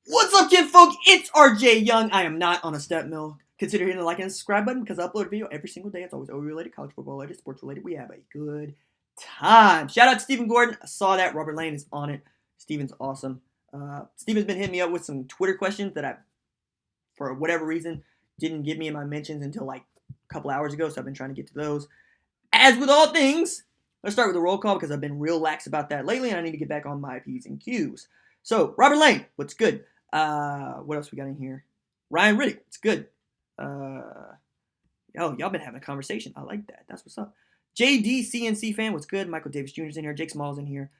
What's up, kinfolk? It's RJ Young. I am not on a step mill. Consider hitting the like and subscribe button because I upload a video every single day. It's always OU related, college football related, sports related. We have a good time. Shout out to Stephen Gordon. I saw that. Robert Lane is on it. Steven's awesome. Steven's been hitting me up with some Twitter questions that I, for whatever reason, didn't give me in my mentions until like a couple hours ago. So I've been trying to get to those. As with all things, let's start with the roll call because I've been real lax about that lately and I need to get back on my P's and Q's. So, Robert Lane, what's good? What else we got in here? Ryan Riddick, it's good. Y'all been having a conversation. I like that. That's what's up. JDCNC fan, what's good? Michael Davis Jr. is in here. Jake Small's in here.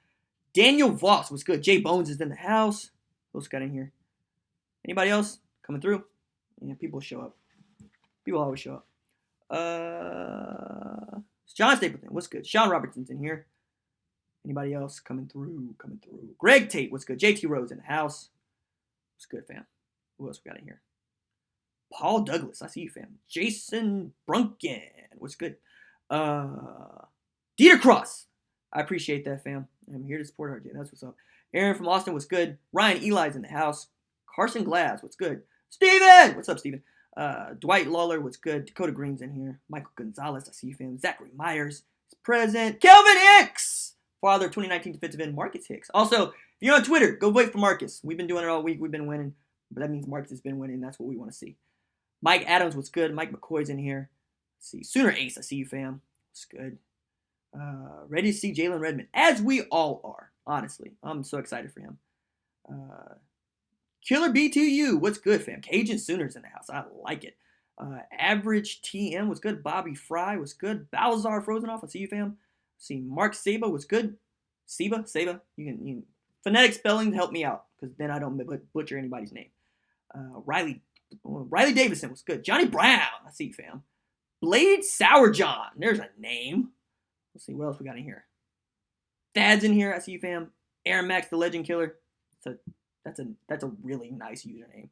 Daniel Voss, what's good? Jay Bones is in the house. Who else got in here? Anybody else coming through? Yeah, people show up. People always show up. John Stapleton, what's good? Sean Robertson's in here. Anybody else coming through? Greg Tate, what's good? JT Rose in the house. What's good, fam? Who else we got in here? Paul Douglas, I see you, fam. Jason Brunken, what's good? Dieter Cross, I appreciate that, fam. I'm here to support RJ. That's what's up. Aaron from Austin, what's good? Ryan Eli's in the house. Carson Glass, what's good? Steven! What's up, Steven? Dwight Lawler, what's good? Dakota Green's in here. Michael Gonzalez, I see you, fam. Zachary Myers is present. Kelvin Hicks! Father of 2019 defensive end Marcus Hicks. Also, if you're on Twitter, go vote for Marcus. We've been doing it all week. We've been winning. But that means Marcus has been winning. That's what we want to see. Mike Adams, what's good? Mike McCoy's in here. Let's see. Sooner Ace, I see you, fam. What's good? Ready to see Jalen Redmond. As we all are, honestly. I'm so excited for him. Killer B2U, what's good, fam? Cajun Sooners in the house. I like it. Average TM, what's good? Bobby Fry, what's good? Balzar Frozen Off, I see you, fam. See, Mark Saba was good. Saba. You can phonetic spelling help me out because then I don't butcher anybody's name. Riley Davison was good. Johnny Brown, I see you, fam. Blade Sour John, there's a name. Let's see what else we got in here. Thad's in here, I see you, fam. Aaron Max, the Legend Killer. That's a really nice username.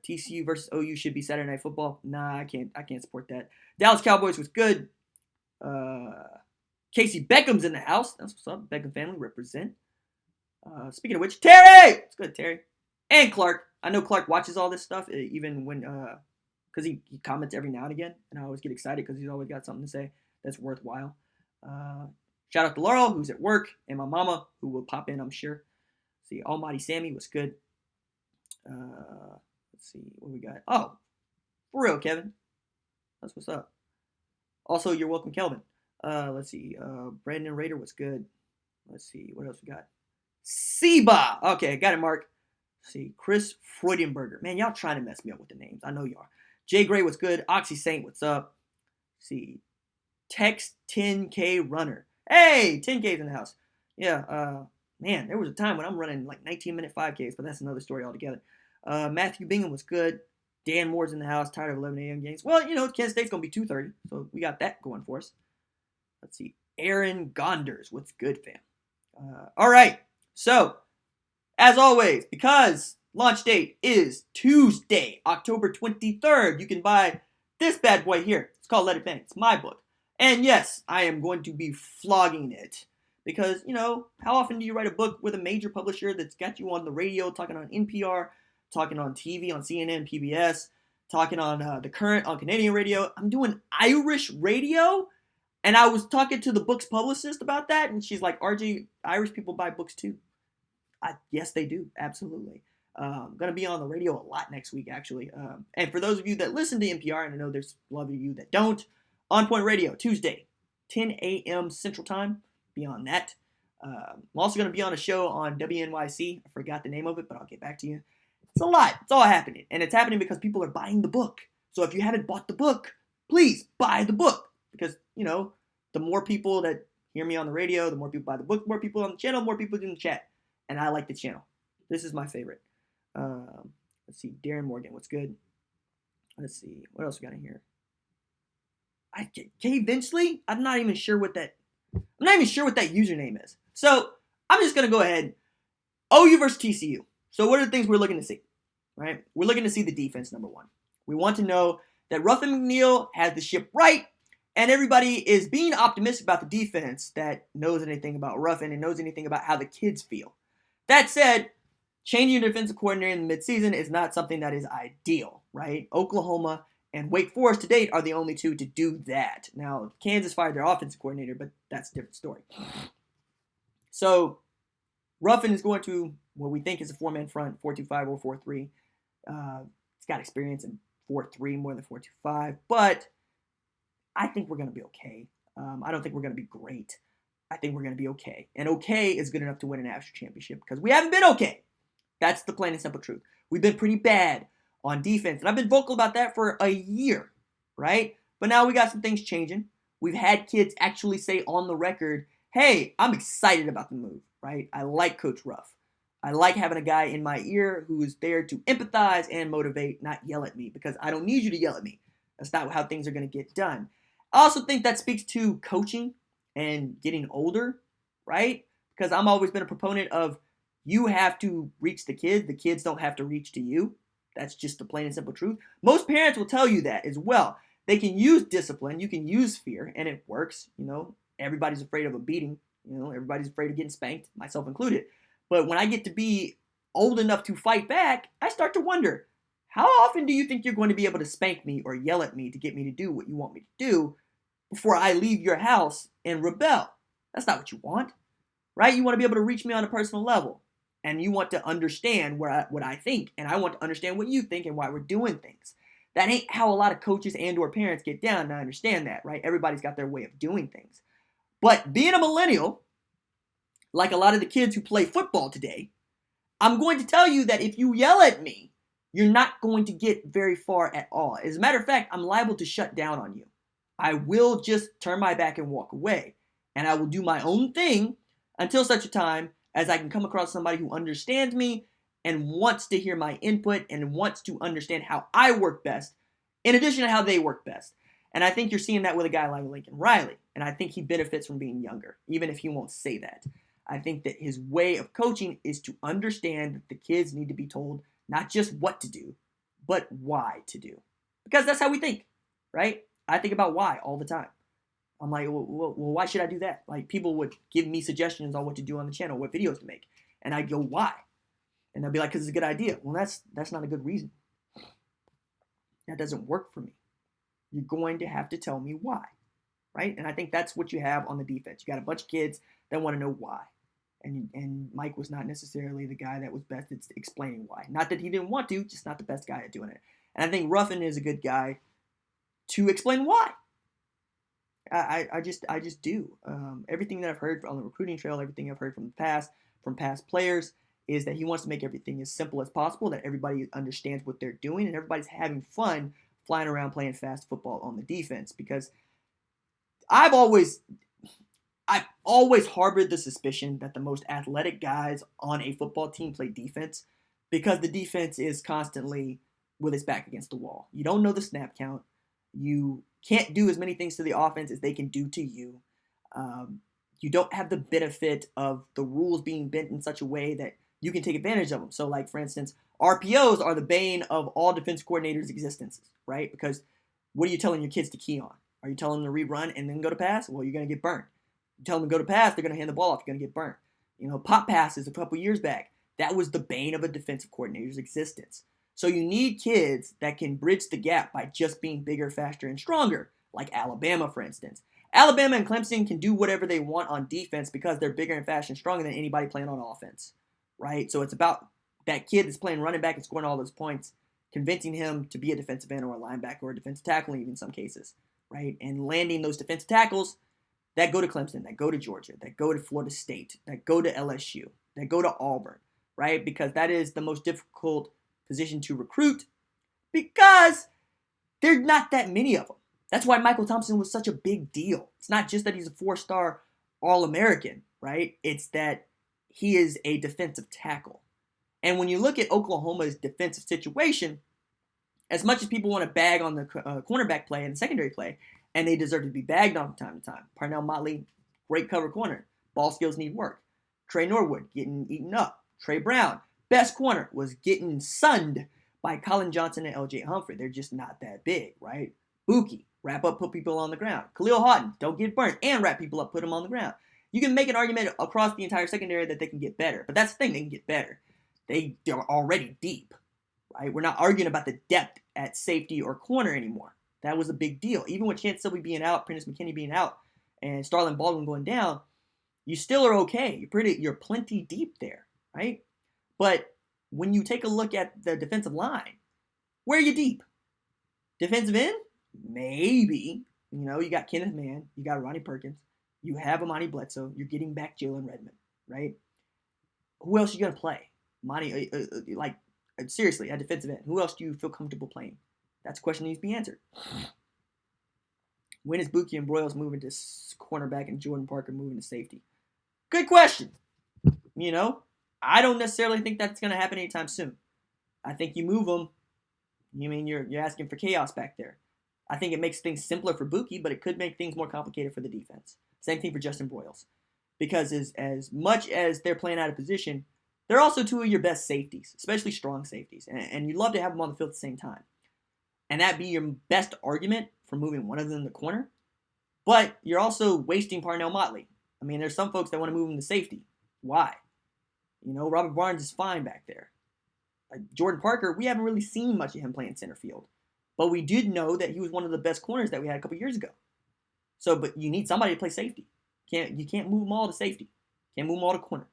TCU versus OU should be Saturday Night Football. Nah, I can't support that. Dallas Cowboys was good. Casey Beckham's in the house. That's what's up. Beckham family represent. Speaking of which, Terry! It's good, Terry. And Clark. I know Clark watches all this stuff, even when, because he comments every now and again, and I always get excited because he's always got something to say that's worthwhile. Shout out to Laurel, who's at work, and my mama, who will pop in, I'm sure. See, Almighty Sammy was good. Let's see what we got. Oh, for real, Kevin. That's what's up. Also, you're welcome, Kelvin. Let's see. Brandon Rader was good. Let's see. What else we got? Seba. Okay, got it, Mark. Let's see. Chris Freudenberger. Man, y'all trying to mess me up with the names. I know you are. Jay Gray was good. Oxy Saint, what's up? Let's see. Text 10K Runner. Hey, 10K's in the house. Yeah, man, there was a time when I'm running like 19-minute 5Ks, but that's another story altogether. Matthew Bingham was good. Dan Moore's in the house. Tired of 11 a.m. games. Well, Kent State's going to be 2:30, so we got that going for us. Let's see. Aaron Gonders. What's good, fam? All right. So, as always, because launch date is Tuesday, October 23rd, you can buy this bad boy here. It's called Let It Bang. It's my book. And yes, I am going to be flogging it. Because, how often do you write a book with a major publisher that's got you on the radio, talking on NPR, talking on TV, on CNN, PBS, talking on The Current, on Canadian radio? I'm doing Irish radio. And I was talking to the book's publicist about that, and she's like, RJ, Irish people buy books too. Yes, they do. Absolutely. I'm going to be on the radio a lot next week, actually. And for those of you that listen to NPR, and I know there's a lot of you that don't, On Point Radio, Tuesday, 10 a.m. Central Time. Beyond that, I'm also going to be on a show on WNYC. I forgot the name of it, but I'll get back to you. It's a lot. It's all happening. And it's happening because people are buying the book. So if you haven't bought the book, please buy the book. Because, the more people that hear me on the radio, the more people buy the book, more people on the channel, more people in the chat. And I like the channel. This is my favorite. Let's see. Darren Morgan, what's good? Let's see. What else we got in here? Kay Vinchley? I'm not even sure what that username is. So I'm just going to go ahead. OU versus TCU. So what are the things we're looking to see? Right? We're looking to see the defense, number one. We want to know that Ruffin McNeil has the ship right, and everybody is being optimistic about the defense that knows anything about Ruffin and knows anything about how the kids feel. That said, Changing your defensive coordinator in the midseason is not something that is ideal, right? Oklahoma and Wake Forest to date are the only two to do that. Now, Kansas fired their offensive coordinator, but that's a different story. So, Ruffin is going to what we think is a four-man front, 4-2-5 or 4-3. He's got experience in 4-3 more than 4-2-5, but I think we're going to be okay. I don't think we're going to be great. I think we're going to be okay. And okay is good enough to win a national championship because we haven't been okay. That's the plain and simple truth. We've been pretty bad on defense. And I've been vocal about that for a year, right? But now we got some things changing. We've had kids actually say on the record, hey, I'm excited about the move, right? I like Coach Ruff. I like having a guy in my ear who is there to empathize and motivate, not yell at me, because I don't need you to yell at me. That's not how things are going to get done. I also think that speaks to coaching and getting older, right? Because I've always been a proponent of you have to reach the kids don't have to reach to you. That's just the plain and simple truth. Most parents will tell you that as well. They can use discipline, you can use fear, and it works. Everybody's afraid of a beating. Everybody's afraid of getting spanked, myself included. But when I get to be old enough to fight back, I start to wonder, how often do you think you're going to be able to spank me or yell at me to get me to do what you want me to do before I leave your house and rebel? That's not what you want, right? You want to be able to reach me on a personal level. And you want to understand what I think, and I want to understand what you think and why we're doing things. That ain't how a lot of coaches and or parents get down, and I understand that, right? Everybody's got their way of doing things. But being a millennial, like a lot of the kids who play football today, I'm going to tell you that if you yell at me, you're not going to get very far at all. As a matter of fact, I'm liable to shut down on you. I will just turn my back and walk away, and I will do my own thing until such a time as I can come across somebody who understands me and wants to hear my input and wants to understand how I work best, in addition to how they work best. And I think you're seeing that with a guy like Lincoln Riley, and I think he benefits from being younger, even if he won't say that. I think that his way of coaching is to understand that the kids need to be told not just what to do, but why to do. Because that's how we think, right? I think about why all the time. I'm like, well, why should I do that? Like, people would give me suggestions on what to do on the channel, what videos to make. And I'd go, why? And they'll be like, because it's a good idea. Well, that's not a good reason. That doesn't work for me. You're going to have to tell me why, right? And I think that's what you have on the defense. You got a bunch of kids that want to know why. And Mike was not necessarily the guy that was best at explaining why. Not that he didn't want to, just not the best guy at doing it. And I think Ruffin is a good guy to explain why. I just do. Everything that I've heard on the recruiting trail, everything I've heard from past players, is that he wants to make everything as simple as possible, that everybody understands what they're doing, and everybody's having fun flying around playing fast football on the defense. Because I've always harbored the suspicion that the most athletic guys on a football team play defense, because the defense is constantly with its back against the wall. You don't know the snap count. You can't do as many things to the offense as they can do to you. You don't have the benefit of the rules being bent in such a way that you can take advantage of them. So, like, for instance, RPOs are the bane of all defense coordinators' existences, right? Because what are you telling your kids to key on? Are you telling them to rerun and then go to pass? Well, you're going to get burned. You tell them to go to pass, they're going to hand the ball off. You're going to get burned. Pop passes a couple years back, that was the bane of a defensive coordinator's existence. So you need kids that can bridge the gap by just being bigger, faster, and stronger, like Alabama, for instance. Alabama and Clemson can do whatever they want on defense because they're bigger and faster and stronger than anybody playing on offense, right? So it's about that kid that's playing running back and scoring all those points, convincing him to be a defensive end or a linebacker or a defensive tackle even in some cases, right? And landing those defensive tackles that go to Clemson, that go to Georgia, that go to Florida State, that go to LSU, that go to Auburn, right? Because that is the most difficult position to recruit because there's not that many of them. That's why Michael Thompson was such a big deal. It's not just that he's a 4-star All-American, right? It's that he is a defensive tackle. And when you look at Oklahoma's defensive situation, as much as people want to bag on the cornerback play and the secondary play, and they deserve to be bagged on from time to time. Parnell Motley, great cover corner. Ball skills need work. Trey Norwood getting eaten up. Trey Brown, best corner, was getting sunned by Colin Johnson and LJ Humphrey. They're just not that big, right? Buki, wrap up, put people on the ground. Khalil Houghton, don't get burnt, and wrap people up, put them on the ground. You can make an argument across the entire secondary that they can get better. But that's the thing, they can get better. They're already deep, right? We're not arguing about the depth at safety or corner anymore. That was a big deal. Even with Chance Sylvie being out, Prentice McKinney being out, and Starlin Baldwin going down, you still are okay. You're plenty deep there, right? But when you take a look at the defensive line, where are you deep? Defensive end? Maybe. You got Kenneth Mann, you got Ronnie Perkins, you have Amani Bledsoe, you're getting back Jalen Redmond, right? Who else are you going to play? Seriously, at defensive end, who else do you feel comfortable playing? That's a question that needs to be answered. When is Buki and Broyles moving to cornerback and Jordan Parker moving to safety? Good question. I don't necessarily think that's going to happen anytime soon. I think you move them. You're asking for chaos back there. I think it makes things simpler for Buki, but it could make things more complicated for the defense. Same thing for Justin Broyles. Because as much as they're playing out of position, they're also two of your best safeties, especially strong safeties. And you'd love to have them on the field at the same time. And that'd be your best argument for moving one of them to the corner. But you're also wasting Parnell Motley. There's some folks that want to move him to safety. Why? Robert Barnes is fine back there. Jordan Parker, we haven't really seen much of him playing center field. But we did know that he was one of the best corners that we had a couple years ago. But you need somebody to play safety. You can't move them all to safety. Can't move them all to corner.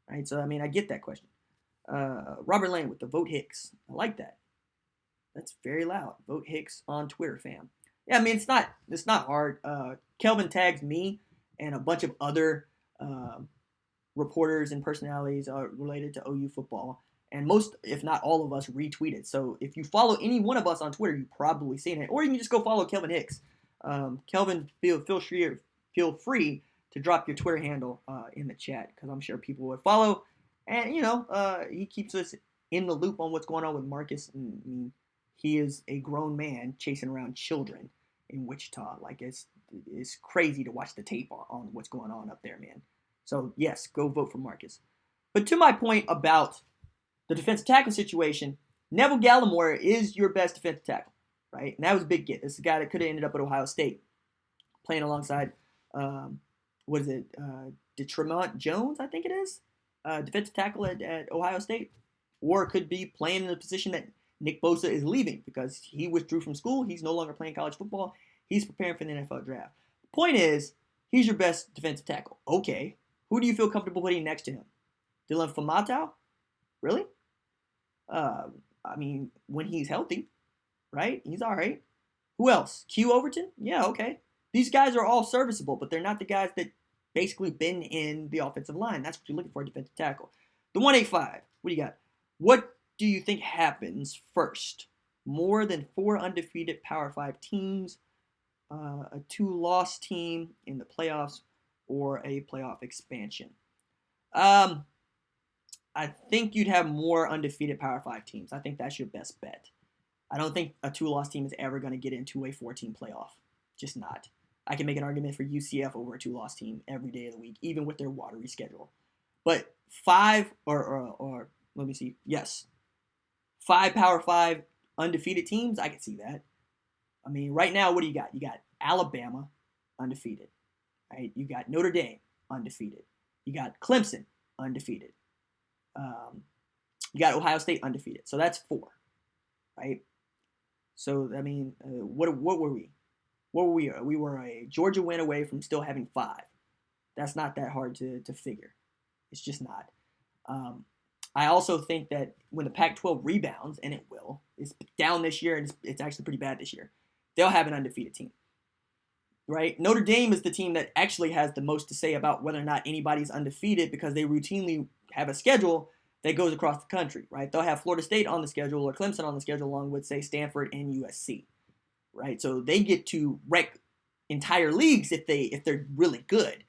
Right? So, I get that question. Robert Lane with the Vote Hicks. I like that. That's very loud. Vote Hicks on Twitter, fam. Yeah, it's not hard. Kelvin tags me and a bunch of other reporters and personalities related to OU football. And most, if not all of us, retweet it. So if you follow any one of us on Twitter, you've probably seen it. Or you can just go follow Kelvin Hicks. Kelvin, feel free to drop your Twitter handle in the chat, because I'm sure people would follow. And, he keeps us in the loop on what's going on with Marcus. He is a grown man chasing around children in Wichita. It's crazy to watch the tape on what's going on up there, man. So, yes, go vote for Marcus. But to my point about the defensive tackle situation, Neville Gallimore is your best defensive tackle, right? And that was a big get. This is a guy that could have ended up at Ohio State playing alongside, Detremont Jones, I think it is, defensive tackle at Ohio State. Or it could be playing in the position that Nick Bosa is leaving because he withdrew from school. He's no longer playing college football. He's preparing for the NFL draft. The point is, he's your best defensive tackle. Okay. Who do you feel comfortable putting next to him? Dylan Famatau? Really? When he's healthy, right? He's all right. Who else? Q Overton? Yeah, okay. These guys are all serviceable, but they're not the guys that basically been in the offensive line. That's what you're looking for, a defensive tackle. The 185, what do you got? What do you think happens first? More than 4 undefeated Power 5 teams, a 2-loss team in the playoffs, or a playoff expansion? I think you'd have more undefeated Power 5 teams. I think that's your best bet. I don't think a 2-loss team is ever going to get into a 4-team playoff. Just not. I can make an argument for UCF over a 2-loss team every day of the week, even with their watery schedule. But 5 let me see. Yes. 5 Power 5 undefeated teams, I can see that. Right now, what do you got? You got Alabama, undefeated. Right? You got Notre Dame, undefeated. You got Clemson, undefeated. You got Ohio State, undefeated. So that's 4, right? So, what were we? What were we? We were a Georgia win away from still having 5. That's not that hard to figure. It's just not. I also think that when the Pac-12 rebounds, and it will, it's down this year, and it's actually pretty bad this year, they'll have an undefeated team, right? Notre Dame is the team that actually has the most to say about whether or not anybody's undefeated because they routinely have a schedule that goes across the country, right? They'll have Florida State on the schedule or Clemson on the schedule along with, say, Stanford and USC, right? So they get to wreck entire leagues if they're really good.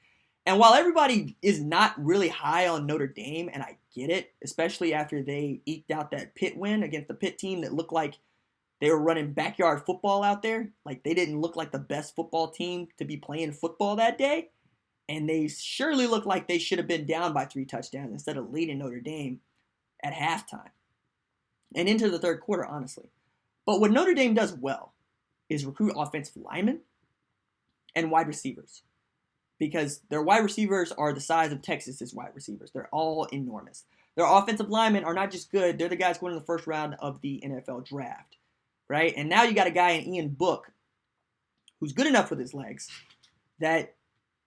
And while everybody is not really high on Notre Dame, and I get it, especially after they eked out that Pitt win against the Pitt team that looked like they were running backyard football out there. Like, they didn't look like the best football team to be playing football that day. And they surely looked like they should have been down by 3 touchdowns instead of leading Notre Dame at halftime. And into the third quarter, honestly. But what Notre Dame does well is recruit offensive linemen and wide receivers. Because their wide receivers are the size of Texas's wide receivers. They're all enormous. Their offensive linemen are not just good, they're the guys going in the first round of the NFL draft, right? And now you got a guy in Ian Book who's good enough with his legs that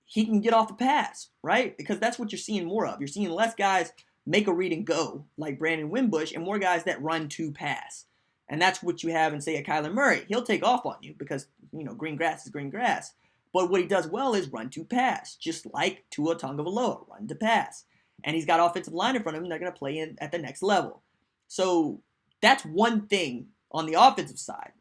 he can get off a pass, right? Because that's what you're seeing more of. You're seeing less guys make a read and go like Brandon Wimbush and more guys that run to pass. And that's what you have in, say, a Kyler Murray. He'll take off on you because, green grass is green grass. But what he does well is run to pass, just like Tua Tagovailoa, run to pass. And he's got offensive line in front of him. They're going to play in at the next level. So that's one thing on the offensive side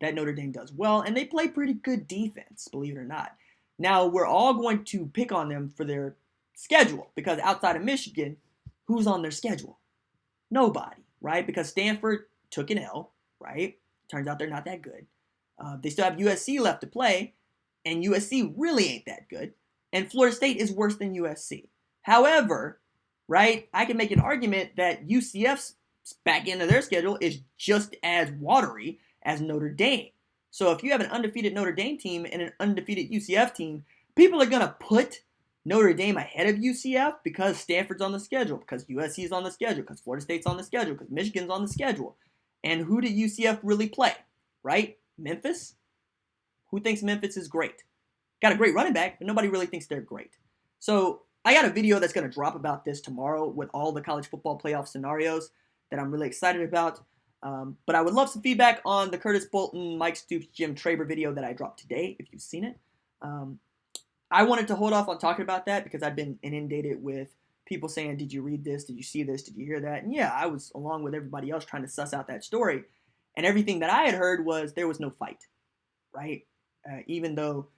that Notre Dame does well. And they play pretty good defense, believe it or not. Now, we're all going to pick on them for their schedule because outside of Michigan, who's on their schedule? Nobody, right? Because Stanford took an L, right? Turns out they're not that good. They still have USC left to play, and USC really ain't that good. And Florida State is worse than USC. However, right, I can make an argument that UCF's back end of their schedule is just as watery as Notre Dame. So if you have an undefeated Notre Dame team and an undefeated UCF team, people are going to put Notre Dame ahead of UCF because Stanford's on the schedule, because USC's on the schedule, because Florida State's on the schedule, because Michigan's on the schedule. And who did UCF really play, right? Memphis? Who thinks Memphis is great? Got a great running back, but nobody really thinks they're great. So I got a video that's going to drop about this tomorrow with all the college football playoff scenarios that I'm really excited about. But I would love some feedback on the Curtis Bolton, Mike Stoops, Jim Traber video that I dropped today, if you've seen it. I wanted to hold off on talking about that because I've been inundated with people saying, did you read this? Did you see this? Did you hear that? And yeah, I was along with everybody else trying to suss out that story. And everything that I had heard was there was no fight, right? Even though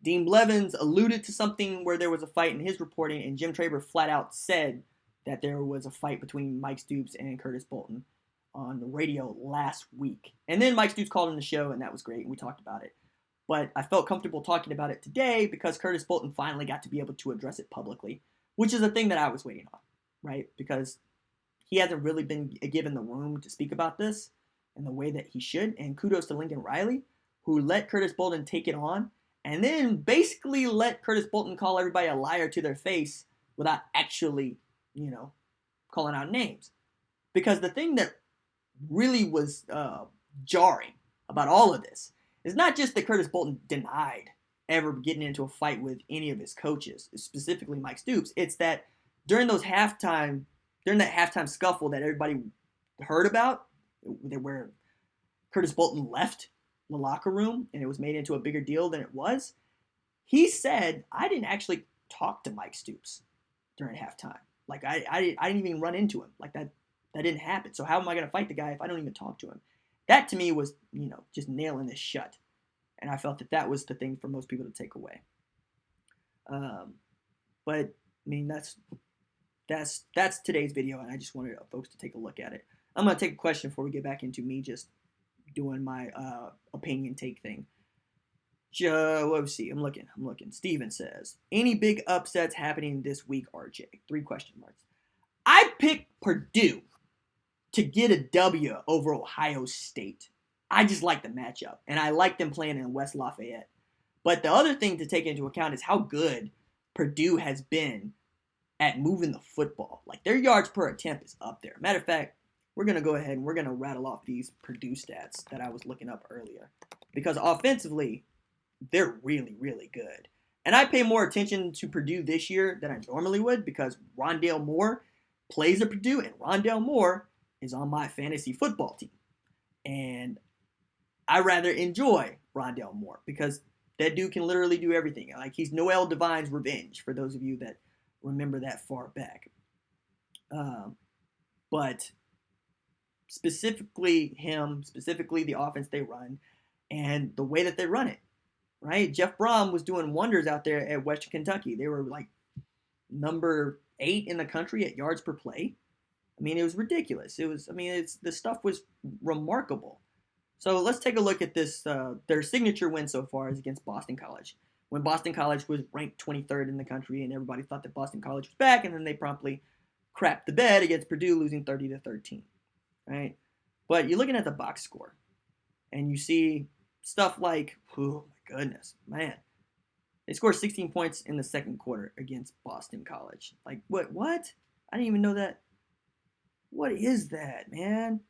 Dean Blevins alluded to something where there was a fight in his reporting, and Jim Traber flat out said that there was a fight between Mike Stoops and Curtis Bolton on the radio last week. And then Mike Stoops called in the show, and that was great, and we talked about it. But I felt comfortable talking about it today because Curtis Bolton finally got to be able to address it publicly, which is a thing that I was waiting on, right? Because he hasn't really been given the room to speak about this in the way that he should. And kudos to Lincoln Riley, who let Curtis Bolton take it on and then basically let Curtis Bolton call everybody a liar to their face without actually, calling out names. Because the thing that really was jarring about all of this is not just that Curtis Bolton denied ever getting into a fight with any of his coaches, specifically Mike Stoops. It's that during that halftime scuffle that everybody heard about, where Curtis Bolton left the locker room and it was made into a bigger deal than it was, he said, I didn't actually talk to Mike Stoops during halftime. Like, I didn't even run into him. Like, that didn't happen. So how am I going to fight the guy if I don't even talk to him? That, to me, was, just nailing this shut. And I felt that was the thing for most people to take away. But, I mean, that's today's video, and I just wanted folks to take a look at it. I'm going to take a question before we get back into me just doing my opinion take thing. Let's see. I'm looking. Steven says, any big upsets happening this week, RJ? 3 question marks. I picked Purdue to get a W over Ohio State. I just like the matchup, and I like them playing in West Lafayette. But the other thing to take into account is how good Purdue has been at moving the football. Like, their yards per attempt is up there. Matter of fact, we're going to go ahead and we're going to rattle off these Purdue stats that I was looking up earlier. Because offensively, they're really, really good. And I pay more attention to Purdue this year than I normally would because Rondale Moore plays at Purdue, and Rondale Moore is on my fantasy football team. And I rather enjoy Rondale Moore because that dude can literally do everything. Like, he's Noel Devine's revenge, for those of you that remember that far back. But specifically the offense they run, and the way that they run it, right? Jeff Brom was doing wonders out there at Western Kentucky. They were like number 8 in the country at yards per play. I mean, it was ridiculous. The stuff was remarkable. So let's take a look at this. Their signature win so far is against Boston College. When Boston College was ranked 23rd in the country, and everybody thought that Boston College was back, and then they promptly crapped the bed against Purdue, losing 30-13. Right? But you're looking at the box score, and you see stuff like, oh my goodness, man. They scored 16 points in the second quarter against Boston College. Like, what? I didn't even know that. What is that, man?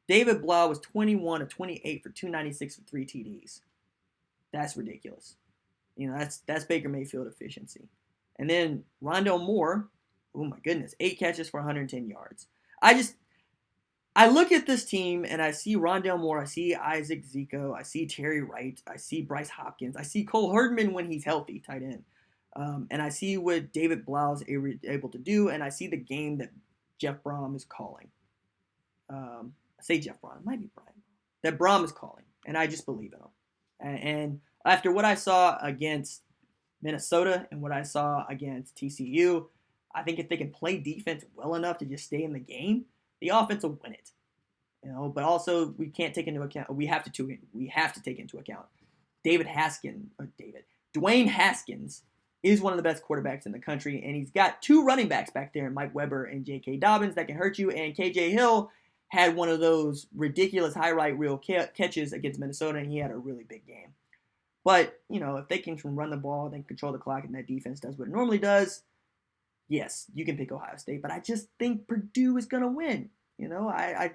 David Blau was 21 of 28 for 296 with 3 TDs. That's ridiculous. That's Baker Mayfield efficiency. And then Rondale Moore, oh my goodness, 8 catches for 110 yards. I look at this team and I see Rondale Moore, I see Isaac Zico, I see Terry Wright, I see Bryce Hopkins, I see Cole Herdman when he's healthy, tight end. And I see what David Blau is able to do, and I see the game that Jeff Brom is calling. I say Jeff Brom, it might be Brian. That Brom is calling, and I just believe in him. And after what I saw against Minnesota and what I saw against TCU, I think if they can play defense well enough to just stay in the game, the offense will win it. But also we can't take into account. We have to take into account Dwayne Haskins is one of the best quarterbacks in the country, and he's got 2 running backs back there, Mike Weber and J.K. Dobbins, that can hurt you. And K.J. Hill had one of those ridiculous high right reel catches against Minnesota, and he had a really big game. But, if they can run the ball, they can control the clock, and that defense does what it normally does, yes, you can pick Ohio State. But I just think Purdue is going to win. I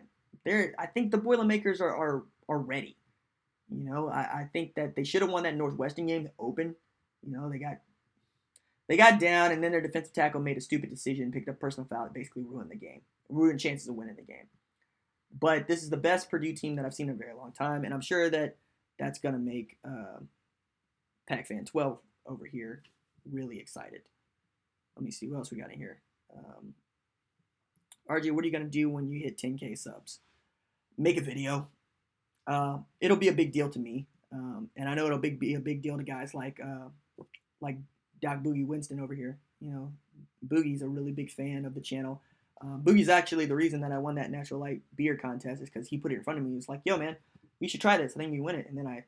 think the Boilermakers are ready. I think that they should have won that Northwestern game to open. They got down, and then their defensive tackle made a stupid decision, picked up personal foul that basically ruined the game, ruined chances of winning the game. But this is the best Purdue team that I've seen in a very long time, and I'm sure that that's going to make Pac-Fan 12 over here really excited. Let me see what else we got in here. RJ, what are you going to do when you hit 10K subs? Make a video. It'll be a big deal to me, and I know it'll be a big deal to guys like Doc Boogie Winston over here. Boogie's a really big fan of the channel. Boogie's actually the reason that I won that Natural Light beer contest, is because he put it in front of me. He was like, yo, man, you should try this. I think you win it. And then I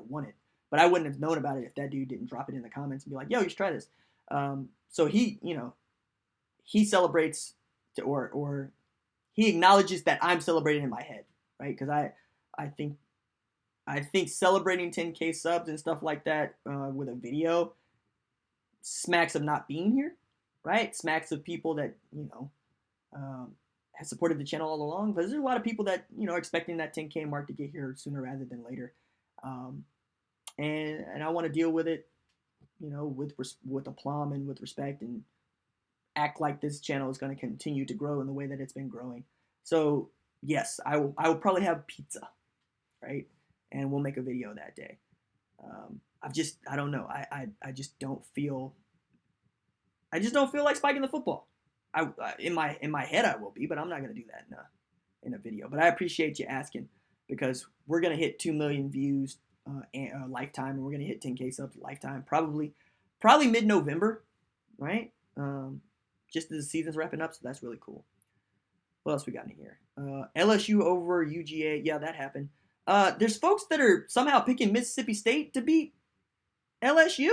won it. But I wouldn't have known about it if that dude didn't drop it in the comments and be like, yo, you should try this. So he celebrates or he acknowledges that I'm celebrating in my head, right? Because I think celebrating 10K subs and stuff like that with a video smacks of not being here, right? Smacks of people that, have supported the channel all along. But there's a lot of people that, are expecting that 10K mark to get here sooner rather than later. And I want to deal with it, with aplomb and with respect, and act like this channel is going to continue to grow in the way that it's been growing. So yes, I will probably have pizza, right? And we'll make a video that day. I don't know. I just don't feel like spiking the football. In my head I will be, but I'm not going to do that in a video. But I appreciate you asking, because we're going to hit 2 million views lifetime, and we're going to hit 10K subs lifetime, probably mid-November, right? Just as the season's wrapping up, so that's really cool. What else we got in here? LSU over UGA. Yeah, that happened. There's folks that are somehow picking Mississippi State to beat LSU,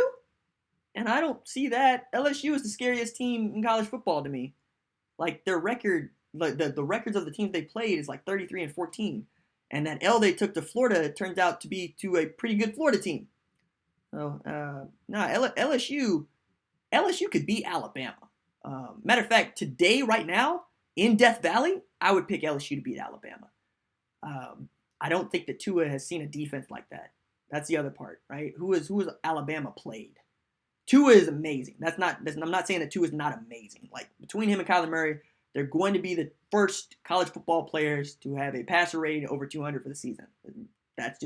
and I don't see that. LSU is the scariest team in college football to me. Like, their record, like the records of the teams they played is like 33-14, and that L they took to Florida turns out to be to a pretty good Florida team. So, LSU could beat Alabama. Matter of fact, today, right now, in Death Valley, I would pick LSU to beat Alabama. I don't think that Tua has seen a defense like that. That's the other part, right? Who has Alabama played? Tua is amazing. I'm not saying that Tua is not amazing. Like, between him and Kyler Murray, they're going to be the first college football players to have a passer rating over 200 for the season. That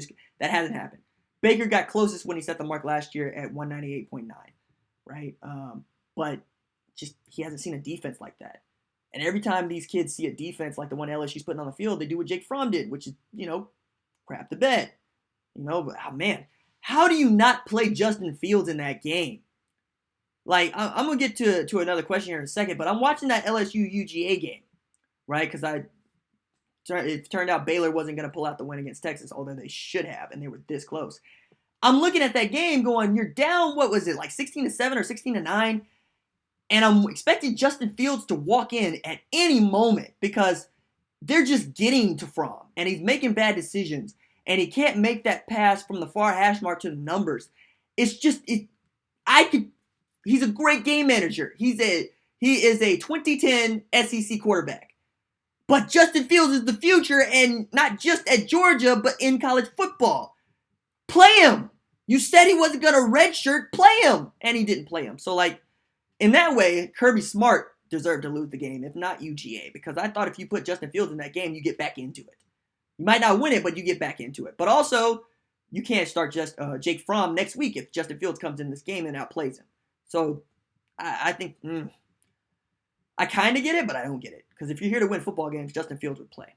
hasn't happened. Baker got closest when he set the mark last year at 198.9, right? But just he hasn't seen a defense like that. And every time these kids see a defense like the one LSU's putting on the field, they do what Jake Fromm did, which is, crap the bed. But, oh, man, how do you not play Justin Fields in that game? Like, I'm going to get to another question here in a second, but I'm watching that LSU-UGA game, right? Because it turned out Baylor wasn't going to pull out the win against Texas, although they should have, and they were this close. I'm looking at that game going, you're down, what was it, like 16-7 or 16-9? And I'm expecting Justin Fields to walk in at any moment because they're just getting to Fromm, and he's making bad decisions, and he can't make that pass from the far hash mark to the numbers. It's just, he's a great game manager. He is a 2010 SEC quarterback. But Justin Fields is the future, and not just at Georgia, but in college football. Play him. You said he wasn't going to redshirt. Play him. And he didn't play him. So, like, in that way, Kirby Smart deserved to lose the game, if not UGA. Because I thought if you put Justin Fields in that game, you get back into it. You might not win it, but you get back into it. But also, you can't start just Jake Fromm next week if Justin Fields comes in this game and outplays him. So, I think I kind of get it, but I don't get it. Because if you're here to win football games, Justin Fields would play.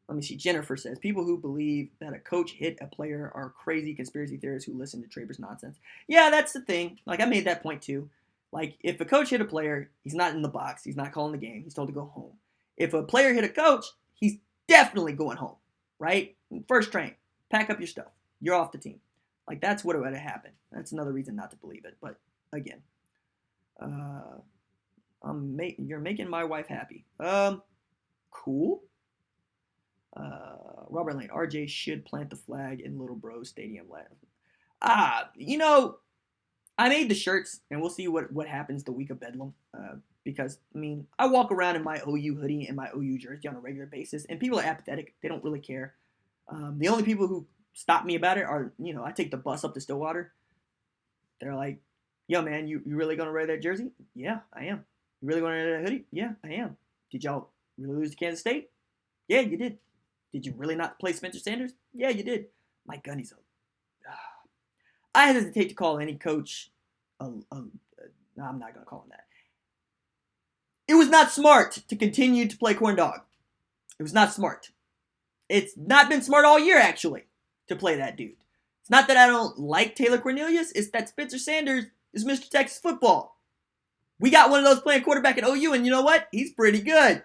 Let me see. Jennifer says, people who believe that a coach hit a player are crazy conspiracy theorists who listen to Traber's nonsense. Yeah, that's the thing. Like, I made that point too. Like, if a coach hit a player, he's not in the box. He's not calling the game. He's told to go home. If a player hit a coach, he's definitely going home, right? First train. Pack up your stuff. You're off the team. Like, that's what would have happened. That's another reason not to believe it. But, again, you're making my wife happy. Cool. Robert Lane, RJ should plant the flag in Little Bro Stadium. I made the shirts, and we'll see what happens the week of Bedlam. Because, I mean, I walk around in my OU hoodie and my OU jersey on a regular basis, and people are apathetic. They don't really care. The only people who stop me about it are, I take the bus up to Stillwater. They're like, yo, man, you really going to wear that jersey? Yeah, I am. You really going to wear that hoodie? Yeah, I am. Did y'all really lose to Kansas State? Yeah, you did. Did you really not play Spencer Sanders? Yeah, you did. My gunny's up. I hesitate to call any coach. No, I'm not going to call him that. It was not smart to continue to play corn dog. It was not smart. It's not been smart all year, actually, to play that dude. It's not that I don't like Taylor Cornelius. It's that Spencer Sanders is Mr. Texas football. We got one of those playing quarterback at OU, and you know what? He's pretty good.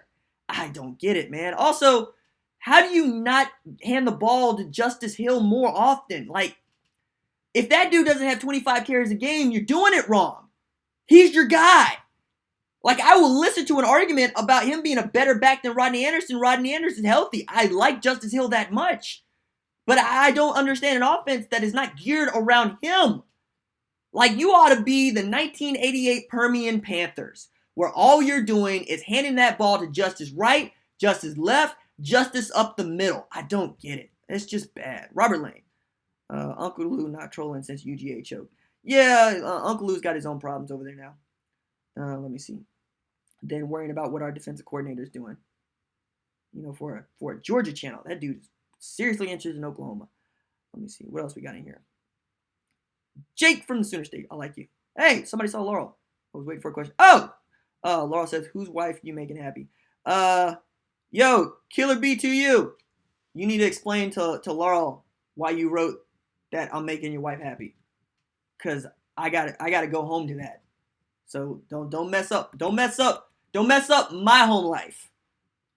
I don't get it, man. Also, how do you not hand the ball to Justice Hill more often? Like, if that dude doesn't have 25 carries a game, you're doing it wrong. He's your guy. Like, I will listen to an argument about him being a better back than Rodney Anderson. Rodney Anderson's healthy. I like Justice Hill that much. But I don't understand an offense that is not geared around him. Like, you ought to be the 1988 Permian Panthers, where all you're doing is handing that ball to Justice right, Justice left, Justice up the middle. I don't get it. It's just bad. Robert Lane. Uncle Lou not trolling since UGA choked. Yeah, Uncle Lou's got his own problems over there now. Let me see. Then worrying about what our defensive coordinator is doing. For a Georgia channel. That dude is seriously interested in Oklahoma. Let me see. What else we got in here? Jake from the Sooner State. I like you. Hey, somebody saw Laurel. I was waiting for a question. Oh! Laurel says, whose wife you making happy? Yo, Killer B2U. You need to explain to Laurel why you wrote that I'm making your wife happy. Because I gotta go home to that. So don't mess up. Don't mess up my home life.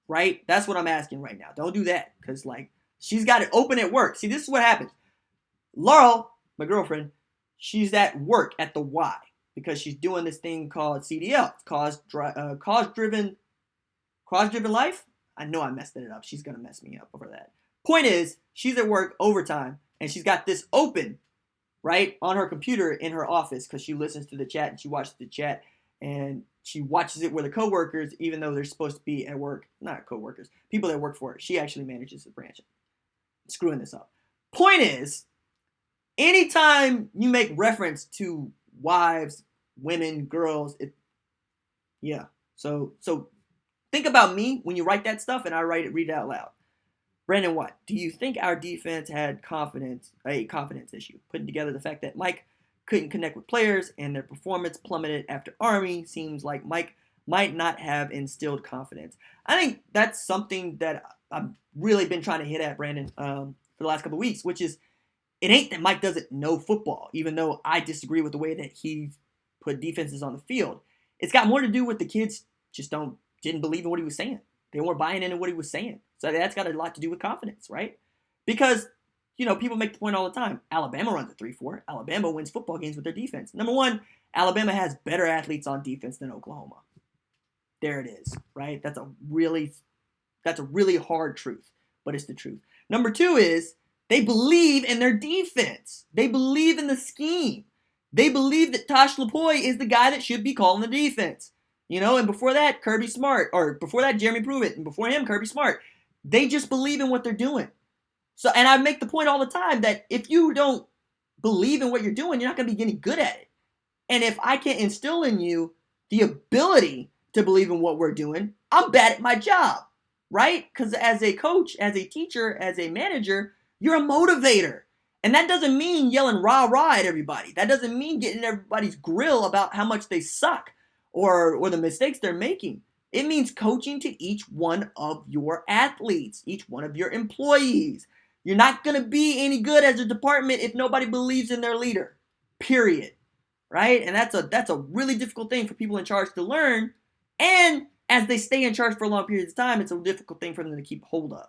Right? That's what I'm asking right now. Don't do that. Because, like, she's got it open at work. See, this is what happens. Laurel, my girlfriend, she's at work at the Y. Because she's doing this thing called CDL. It's cause-driven life. I know I messed it up. She's going to mess me up over that. Point is, she's at work overtime. And she's got this open, right, on her computer in her office. Because she listens to the chat and she watches the chat. And she watches it with her coworkers, even though they're supposed to be at work. Not coworkers. People that work for her. She actually manages the branch. I'm screwing this up. Point is, anytime you make reference to wives, women, girls, So think about me when you write that stuff, and I read it out loud. Brandon Watt, do you think our defense had a confidence issue? Putting together the fact that Mike couldn't connect with players and their performance plummeted after Army, seems like Mike might not have instilled confidence. I think that's something that I've really been trying to hit at, Brandon, for the last couple of weeks, which is, it ain't that Mike doesn't know football, even though I disagree with the way that he put defenses on the field. It's got more to do with the kids just didn't believe in what he was saying. They weren't buying into what he was saying. So that's got a lot to do with confidence, right? Because, people make the point all the time. Alabama runs a 3-4. Alabama wins football games with their defense. Number one, Alabama has better athletes on defense than Oklahoma. There it is, right? That's a really hard truth, but it's the truth. Number two is they believe in their defense. They believe in the scheme. They believe that Tosh Lapoy is the guy that should be calling the defense. And before that, Kirby Smart, or before that, Jeremy Pruitt, and before him, Kirby Smart. They just believe in what they're doing. So, and I make the point all the time that if you don't believe in what you're doing, you're not going to be getting good at it. And if I can't instill in you the ability to believe in what we're doing, I'm bad at my job, right? Because as a coach, as a teacher, as a manager, you're a motivator. And that doesn't mean yelling rah rah at everybody. That doesn't mean getting everybody's grill about how much they suck or the mistakes they're making. It means coaching to each one of your athletes, each one of your employees. You're not going to be any good as a department if nobody believes in their leader, period. Right? And that's a really difficult thing for people in charge to learn. And as they stay in charge for long periods of time, it's a difficult thing for them to keep hold of.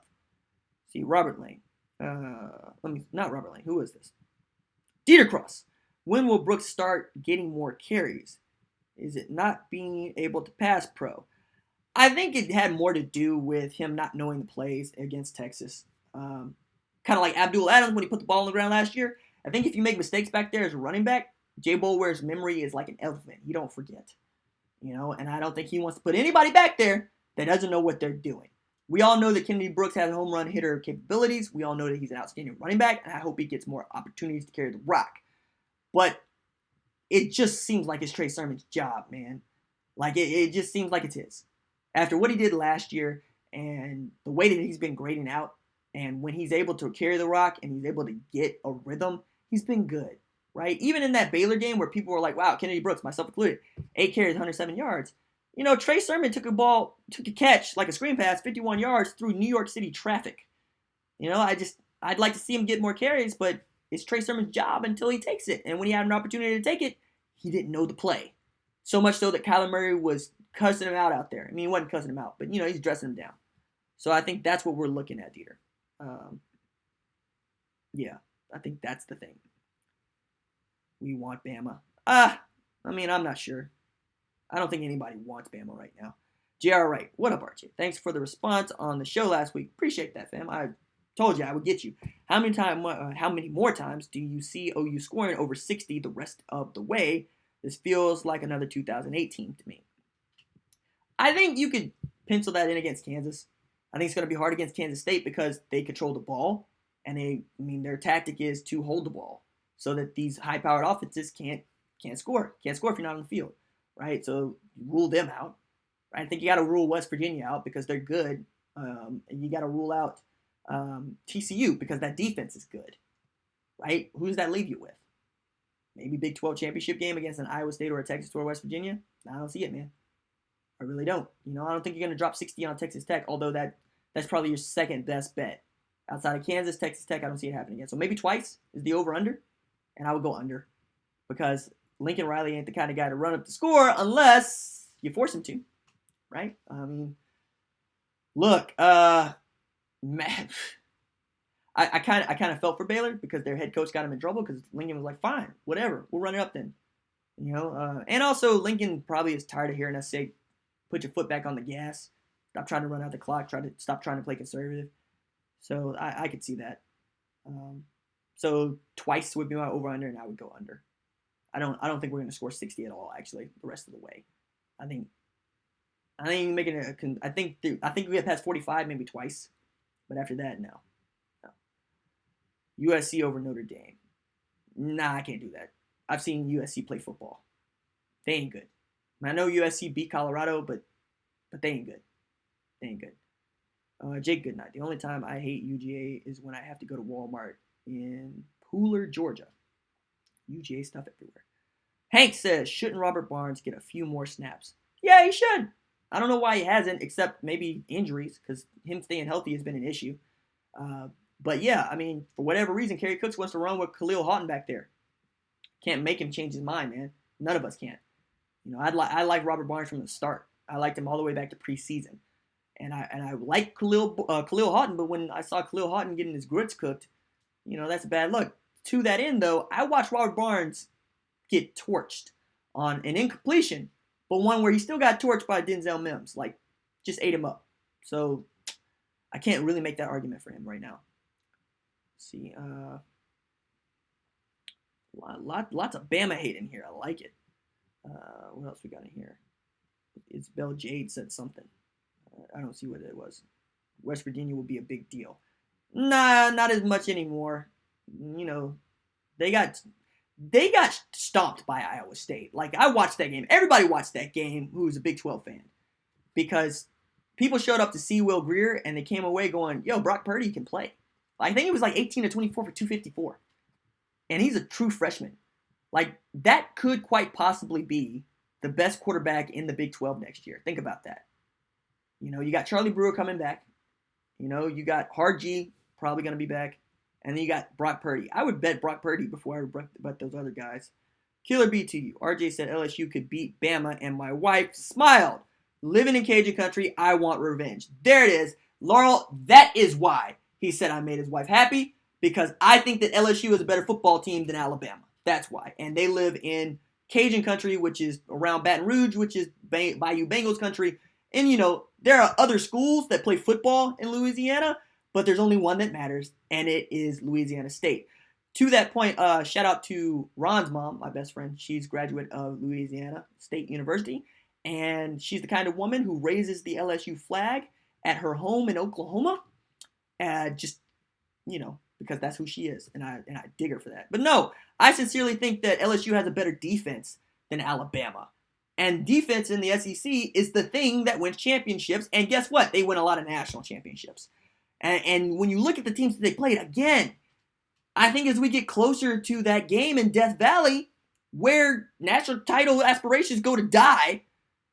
See, Robert Lane. Not Robert Lane. Who is this? Dieter Cross. When will Brooks start getting more carries? Is it not being able to pass pro? I think it had more to do with him not knowing the plays against Texas. Kind of like Abdul Adams when he put the ball on the ground last year. I think if you make mistakes back there as a running back, Jay Boulware's memory is like an elephant. He don't forget. And I don't think he wants to put anybody back there that doesn't know what they're doing. We all know that Kennedy Brooks has home run hitter capabilities. We all know that he's an outstanding running back, and I hope he gets more opportunities to carry the rock. But it just seems like it's Trey Sermon's job, man. Like, it just seems like it's his. After what he did last year and the way that he's been grading out, and when he's able to carry the rock and he's able to get a rhythm, he's been good, right? Even in that Baylor game where people were like, wow, Kennedy Brooks, myself included, 8 carries, 107 yards. Trey Sermon took a catch, like a screen pass, 51 yards through New York City traffic. I'd like to see him get more carries, but it's Trey Sermon's job until he takes it. And when he had an opportunity to take it, he didn't know the play. So much so that Kyler Murray was cussing him out there. I mean, he wasn't cussing him out, but, he's dressing him down. So I think that's what we're looking at, Dieter. Yeah, I think that's the thing. We want Bama. I'm not sure. I don't think anybody wants Bama right now. JR Wright, what up, Archie? Thanks for the response on the show last week. Appreciate that, fam. I told you I would get you. How many more times do you see OU scoring over 60 the rest of the way? This feels like another 2018 to me. I think you could pencil that in against Kansas. I think it's going to be hard against Kansas State because they control the ball, and their tactic is to hold the ball so that these high-powered offenses can't score. Can't score if you're not on the field, right? So you rule them out. Right? I think you got to rule West Virginia out because they're good, and you got to rule out TCU because that defense is good, right? Who does that leave you with? Maybe Big 12 championship game against an Iowa State or a Texas or West Virginia? I don't see it, man. I really don't. I don't think you're going to drop 60 on Texas Tech, although that's probably your second best bet. Outside of Kansas, Texas Tech, I don't see it happening again. So maybe twice is the over-under, and I would go under because Lincoln Riley ain't the kind of guy to run up the score unless you force him to, right? Look, man, I kind of felt for Baylor because their head coach got him in trouble because Lincoln was like, fine, whatever, we'll run it up then. And also Lincoln probably is tired of hearing us say, put your foot back on the gas, stop trying to run out the clock, stop trying to play conservative. So I could see that. So twice would be my over-under, and I would go under. I don't think we're going to score 60 at all, actually, the rest of the way. I think we get past 45 maybe twice, but after that, no. USC over Notre Dame. Nah, I can't do that. I've seen USC play football. They ain't good. I know USC beat Colorado, but they ain't good. They ain't good. Jake Goodnight. The only time I hate UGA is when I have to go to Walmart in Pooler, Georgia. UGA stuff everywhere. Hank says, shouldn't Robert Barnes get a few more snaps? Yeah, he should. I don't know why he hasn't, except maybe injuries, because him staying healthy has been an issue. But yeah, for whatever reason, Kerry Cooks wants to run with Khalil Houghton back there. Can't make him change his mind, man. None of us can. I like Robert Barnes from the start. I liked him all the way back to preseason. And I like Khalil Houghton, but when I saw Khalil Houghton getting his grits cooked, that's a bad look. To that end, though, I watched Robert Barnes get torched on an incompletion, but one where he still got torched by Denzel Mims, just ate him up. So I can't really make that argument for him right now. Let's see, lots of Bama hate in here. I like it. What else we got in here? Isabel Jade said something. I don't see what it was. West Virginia will be a big deal. Nah, not as much anymore. You know, they got stomped by Iowa State. Like, I watched that game. Everybody watched that game who's a Big 12 fan. Because people showed up to see Will Grier and they came away going, yo, Brock Purdy can play. I think it was like 18 to 24 for 254. And he's a true freshman. Like, that could quite possibly be the best quarterback in the Big 12 next year. Think about that. You know, you got Charlie Brewer coming back. You know, you got Hard G probably going to be back. And then you got Brock Purdy. I would bet Brock Purdy before I would bet those other guys. Killer B to you. RJ said LSU could beat Bama, and my wife smiled. Living in Cajun country, I want revenge. There it is. Laurel, that is why he said I made his wife happy, because I think that LSU is a better football team than Alabama. That's why. And they live in Cajun country, which is around Baton Rouge, which is Bayou Bengals country. And, you know, there are other schools that play football in Louisiana, but there's only one that matters, and it is Louisiana State. To that point, shout out to Ron's mom, my best friend. She's a graduate of Louisiana State University, and she's the kind of woman who raises the LSU flag at her home in Oklahoma. Just, you know, because that's who she is, and I dig her for that. But no, I sincerely think that LSU has a better defense than Alabama. And defense in the SEC is the thing that wins championships, and guess what? They win a lot of national championships. And when you look at the teams that they played, again, I think as we get closer to that game in Death Valley, where national title aspirations go to die,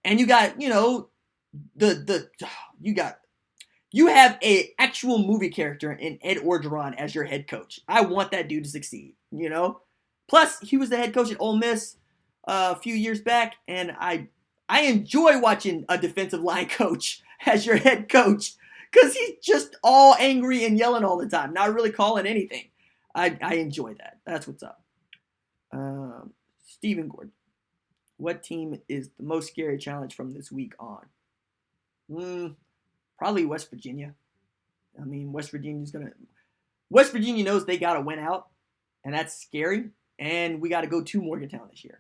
and you got, you know, you have a actual movie character in Ed Orgeron as your head coach. I want that dude to succeed, you know? Plus, he was the head coach at Ole Miss a few years back, and I enjoy watching a defensive line coach as your head coach, because he's just all angry and yelling all the time, not really calling anything. I enjoy that. That's what's up. Stephen Gordon. What team is the most scary challenge from this week on? Probably West Virginia. I mean, West Virginia knows they got to win out, and that's scary. And we got to go to Morgantown this year.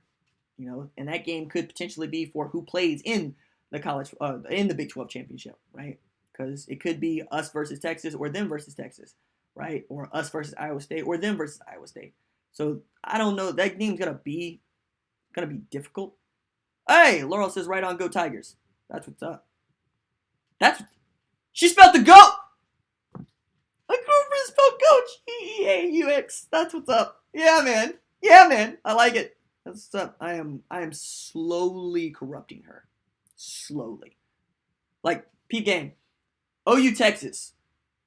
You know, and that game could potentially be for who plays in the in the Big 12 championship, right? Because it could be us versus Texas or them versus Texas, right? Or us versus Iowa State or them versus Iowa State. So I don't know. That game's gonna be difficult. Hey, Laurel says right on, go Tigers. That's what's up. She spelled the goat. My girlfriend spelled coach. E-E-A-U-X. That's what's up. Yeah, man. I like it. That's what's up. I am slowly corrupting her. Slowly. Like, peep game. OU Texas.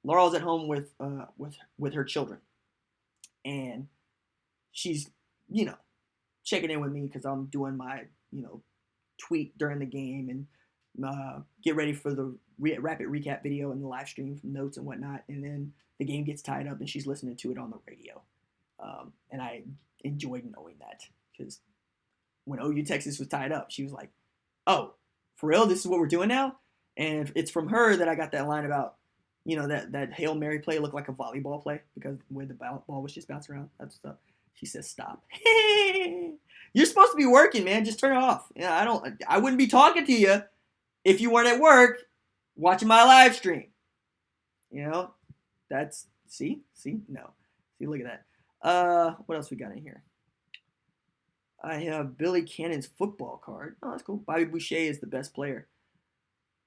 Laurel's at home with her children, and she's, you know, checking in with me because I'm doing my, you know, tweet during the game and get ready for the rapid recap video and the live stream from notes and whatnot. And then the game gets tied up and she's listening to it on the radio, and I enjoyed knowing that, because when OU Texas was tied up, she was like, "Oh, for real? This is what we're doing now?" And it's from her that I got that line about, you know, that Hail Mary play looked like a volleyball play because where the ball was just bouncing around. That's stuff. She says, "Stop." You're supposed to be working, man. Just turn it off. Yeah, I wouldn't be talking to you if you weren't at work watching my live stream. You know, that's see, look at that. What else we got in here? I have Billy Cannon's football card. Oh, that's cool. Bobby Boucher is the best player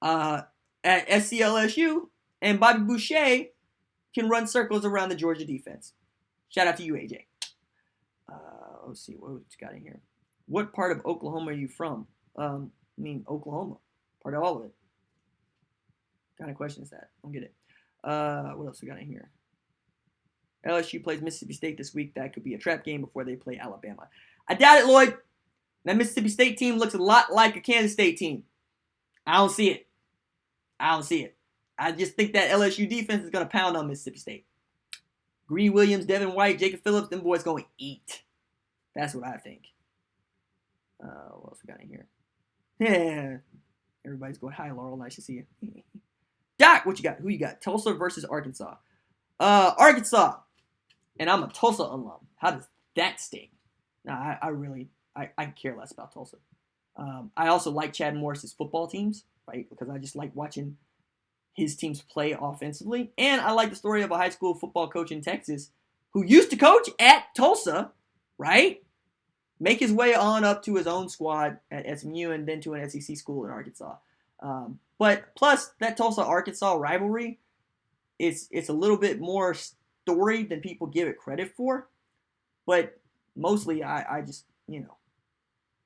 at SCLSU, and Bobby Boucher can run circles around the Georgia defense. Shout out to you, AJ. Let's see what we got in here. What part of Oklahoma are you from? Oklahoma. Part of all of it. What kind of question is that? I don't get it. What else we got in here? LSU plays Mississippi State this week. That could be a trap game before they play Alabama. I doubt it, Lloyd. That Mississippi State team looks a lot like a Kansas State team. I don't see it. I just think that LSU defense is going to pound on Mississippi State. Greedy Williams, Devin White, Jacob Phillips, them boys going to eat. That's what I think. What else we got in here? Yeah. Everybody's going, "Hi, Laurel. Nice to see you." Doc, what you got? Who you got? Tulsa versus Arkansas. Arkansas. And I'm a Tulsa alum. How does that sting? Nah, I care less about Tulsa. I also like Chad Morris's football teams, right? Because I just like watching his teams play offensively. And I like the story of a high school football coach in Texas who used to coach at Tulsa, right? Make his way on up to his own squad at SMU and then to an SEC school in Arkansas. But plus, that Tulsa-Arkansas rivalry, it's a little bit more storied than people give it credit for. But mostly, I just,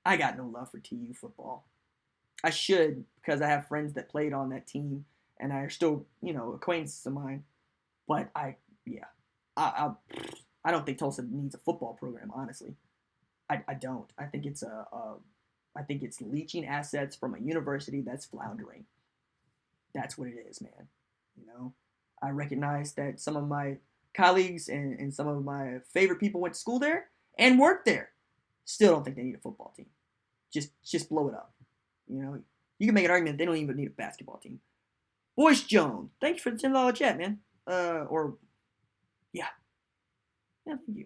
I got no love for TU football. I should, because I have friends that played on that team and are still, acquaintances of mine. But I don't think Tulsa needs a football program, honestly. I don't. I think it's I think it's leeching assets from a university that's floundering. That's what it is, man. I recognize that some of my colleagues and some of my favorite people went to school there and worked there. Still don't think they need a football team. Just blow it up. You can make an argument they don't even need a basketball team. Boyce Jones, thank you for the $10 chat, man. Yeah, thank you.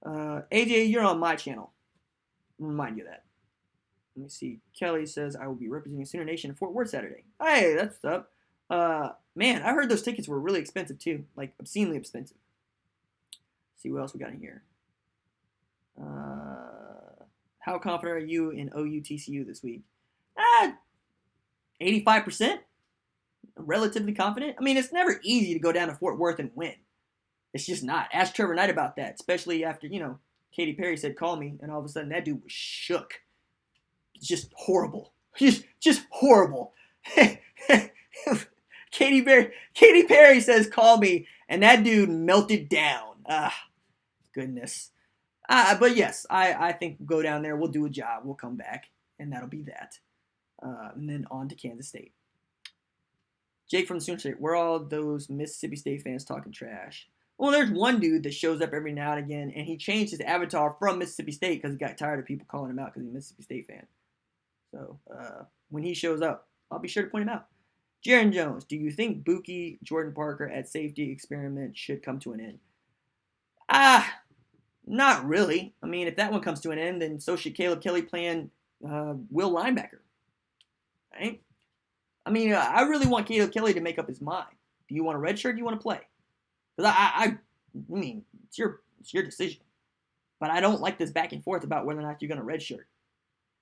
AJ, you're on my channel. I'll remind you of that. Let me see. Kelly says, I will be representing Sooner Nation in Fort Worth Saturday. Hey, that's what's up. Man, I heard those tickets were really expensive too. Like, obscenely expensive. Let's see what else we got in here. How confident are you in OU TCU this week? 85%. Relatively confident. I mean, it's never easy to go down to Fort Worth and win. It's just not. Ask Trevor Knight about that, especially after, Katy Perry said, call me, and all of a sudden that dude was shook. Just horrible. Just horrible. Katy Perry says, call me, and that dude melted down. Goodness. But yes, I think we'll go down there, we'll do a job, we'll come back, and that'll be that. And then on to Kansas State. Jake from the Sooner State, where are all those Mississippi State fans talking trash? Well, there's one dude that shows up every now and again, and he changed his avatar from Mississippi State because he got tired of people calling him out because he's a Mississippi State fan. So when he shows up, I'll be sure to point him out. Jaron Jones, do you think Buki, Jordan Parker at safety experiment should come to an end? Not really. I mean, if that one comes to an end, then so should Caleb Kelly playing will linebacker. Right? I mean, I really want Caleb Kelly to make up his mind. Do you want a red shirt or do you want to play? Because I mean, it's your decision. But I don't like this back and forth about whether or not you're going to redshirt.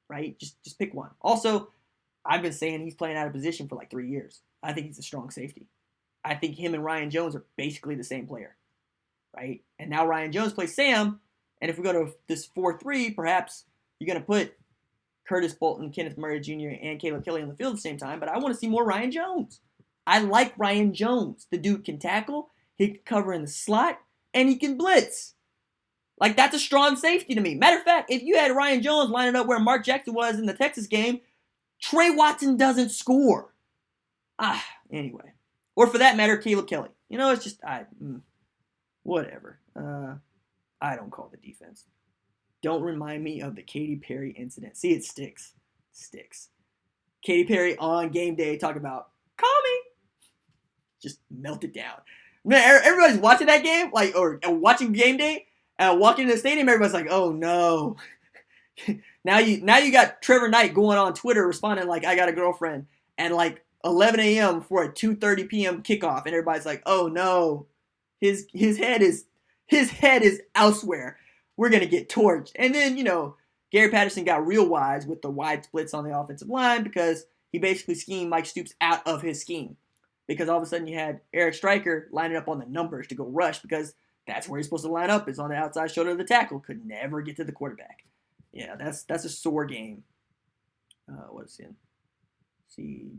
Right? Just pick one. Also, I've been saying he's playing out of position for like 3 years. I think he's a strong safety. I think him and Ryan Jones are basically the same player. Right? And now Ryan Jones plays Sam. And if we go to this 4-3, perhaps you're going to put Curtis Bolton, Kenneth Murray Jr., and Caleb Kelly on the field at the same time. But I want to see more Ryan Jones. I like Ryan Jones. The dude can tackle. He can cover in the slot, and he can blitz. Like, that's a strong safety to me. Matter of fact, if you had Ryan Jones lining up where Mark Jackson was in the Texas game, Trey Watson doesn't score. Anyway. Or for that matter, Caleb Kelly. It's just, whatever. I don't call the defense. Don't remind me of the Katy Perry incident. See, it sticks. Katy Perry on game day talking about, call me. Just melted down. Man, everybody's watching that game, or watching game day, walking into the stadium, everybody's like, oh no. now you got Trevor Knight going on Twitter responding like, I got a girlfriend, and like 11 a.m. for a 2:30 p.m. kickoff, and everybody's like, oh no. His head is elsewhere. We're gonna get torched. And then, Gary Patterson got real wise with the wide splits on the offensive line because he basically schemed Mike Stoops out of his scheme. Because all of a sudden you had Eric Stryker lining up on the numbers to go rush because that's where he's supposed to line up, is on the outside shoulder of the tackle. Could never get to the quarterback. Yeah, that's a sore game. What's in? See,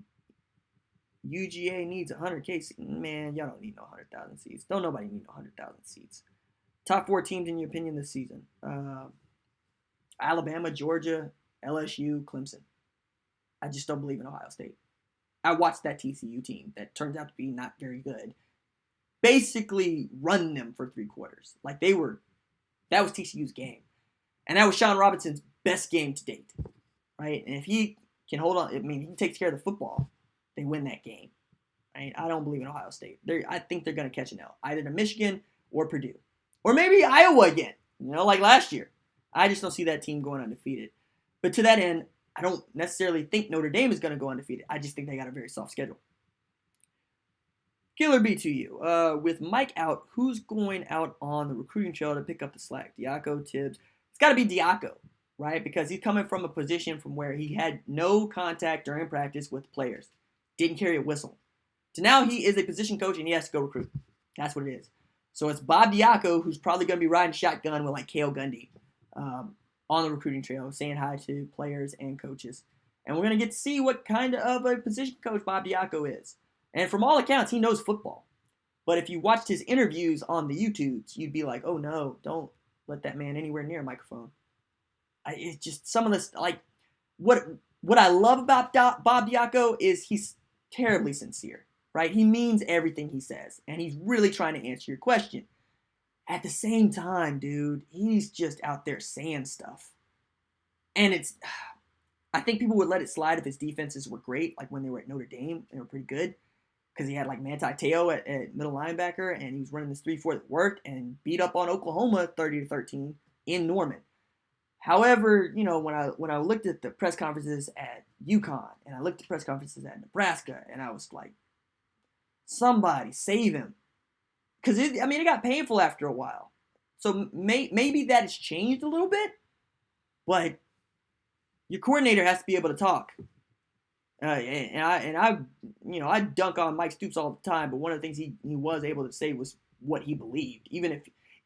UGA needs 100K. Man, y'all don't need no 100,000 seats. Don't nobody need no 100,000 seats. Top 4 teams in your opinion this season: Alabama, Georgia, LSU, Clemson. I just don't believe in Ohio State. I watched that TCU team that turns out to be not very good basically run them for 3 quarters. Like, that was TCU's game. And that was Sean Robinson's best game to date. Right? And if he can hold on, he takes care of the football, they win that game. Right? I don't believe in Ohio State. I think they're going to catch an L, either to Michigan or Purdue. Or maybe Iowa again, like last year. I just don't see that team going undefeated. But to that end, I don't necessarily think Notre Dame is going to go undefeated. I just think they got a very soft schedule. Killer B to you. With Mike out, who's going out on the recruiting trail to pick up the slack? Diaco, Tibbs? It's got to be Diaco, right? Because he's coming from a position from where he had no contact during practice with players. Didn't carry a whistle. So now he is a position coach and he has to go recruit. That's what it is. So it's Bob Diaco who's probably going to be riding shotgun with like Cale Gundy on the recruiting trail, saying hi to players and coaches. And we're going to get to see what kind of a position coach Bob Diaco is. And from all accounts, he knows football. But if you watched his interviews on the YouTubes, you'd be like, oh no, don't let that man anywhere near a microphone. It's just some of this, like, what I love about Bob Diaco is he's terribly sincere, right? He means everything he says, and he's really trying to answer your question. At the same time, dude, he's just out there saying stuff. And I think people would let it slide if his defenses were great, like when they were at Notre Dame, they were pretty good. Because he had like Manti Te'o at middle linebacker, and he was running this 3-4 that worked and beat up on Oklahoma 30-13 in Norman. However, you know, when I looked at the press conferences at UConn and I looked at press conferences at Nebraska, and I was like, somebody save him, because it got painful after a while. So maybe that has changed a little bit, but your coordinator has to be able to talk. I dunk on Mike Stoops all the time, but one of the things he was able to say was what he believed. Even